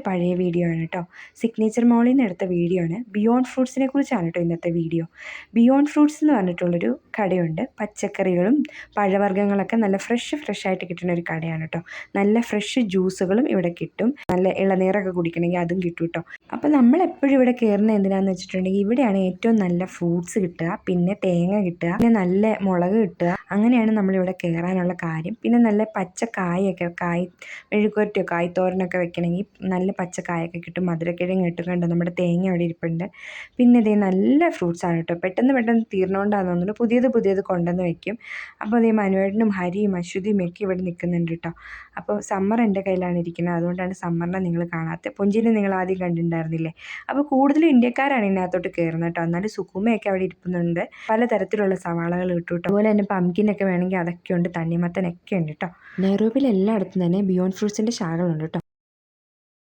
പഴയ വീഡിയോ ആണ് കേട്ടോ. സിഗ്നേച്ചർ മോളിൽ നിന്ന് എടുത്ത വീഡിയോ ആണ്. ബിയോണ്ട് ഫ്രൂട്ട്സിനെ കുറിച്ചാണ് കേട്ടോ ഇന്നത്തെ വീഡിയോ. ബിയോണ്ട് ഫ്രൂട്ട്സ് എന്ന് പറഞ്ഞിട്ടുള്ളൊരു കടയുണ്ട്. പച്ചക്കറികളും പഴവർഗ്ഗങ്ങളൊക്കെ നല്ല ഫ്രഷ് ആയിട്ട് കിട്ടുന്ന ഒരു കടയാണ് കേട്ടോ. നല്ല ഫ്രഷ് ജ്യൂസുകളും ഇവിടെ കിട്ടും. നല്ല ഇളനീരൊക്കെ കുടിക്കണമെങ്കിൽ അതും കിട്ടും കേട്ടോ. അപ്പോൾ നമ്മളെപ്പോഴും ഇവിടെ കയറുന്നത് എന്തിനാണെന്ന് വെച്ചിട്ടുണ്ടെങ്കിൽ ഇവിടെയാണ് ഏറ്റവും നല്ല ഫ്രൂട്ട്സ് കിട്ടുക, പിന്നെ തേങ്ങ കിട്ടുക, പിന്നെ നല്ല മുളക് കിട്ടുക. അങ്ങനെയാണ് നമ്മളിവിടെ കയറാനുള്ള കാര്യം. പിന്നെ നല്ല പച്ചക്കായൊക്കെ മെഴുക്കുവരട്ടിയോ കായ്ത്തോരനൊക്കെ വെക്കണമെങ്കിൽ നല്ല പച്ചക്കായൊക്കെ കിട്ടും. മധുരക്കിഴങ്ങ് കിട്ടും. കണ്ടോ നമ്മുടെ തേങ്ങ അവിടെ ഇരിപ്പുണ്ട്. പിന്നെ ഇതേ നല്ല ഫ്രൂട്ട്സാണ് കേട്ടോ. പെട്ടെന്ന് തീർന്നുകൊണ്ടാന്ന് തോന്നുന്നു പുതിയത് കൊണ്ടുവന്ന് വെക്കും. അപ്പോൾ അതേ മനുവേട്ടനും ഹരിയും അശ്വതിയും ഒക്കെ ഇവിടെ നിൽക്കുന്നുണ്ട് കേട്ടോ. അപ്പോൾ സമ്മർ എൻ്റെ കയ്യിലാണ് ഇരിക്കുന്നത്, അതുകൊണ്ടാണ് സമ്മറിനെ നിങ്ങൾ കാണാത്തത്. പൊഞ്ചിനെ നിങ്ങൾ ആദ്യം കണ്ടിട്ടുണ്ടായിരുന്നില്ലേ. അപ്പോൾ കൂടുതലും ഇന്ത്യക്കാരാണ് ഇതിനകത്തോട്ട് കയറുന്നത് കേട്ടോ. എന്നാലും സുക്കുമയൊക്കെ അവിടെ ഇരിക്കുന്നുണ്ട്. പലതരത്തിലുള്ള സവാളകൾ കിട്ടും കേട്ടോ. അതുപോലെ തന്നെ പംകിനൊക്കെ വേണമെങ്കിൽ അതൊക്കെ ഉണ്ട്, തണ്ണിമത്തനൊക്കെ ഉണ്ട് കേട്ടോ. നെഹ്റുവിൽ എല്ലായിടത്തും തന്നെ ബിയോണ്ട് ഫ്രൂട്ട്സിൻ്റെ ശാഖകളുണ്ട് കേട്ടോ.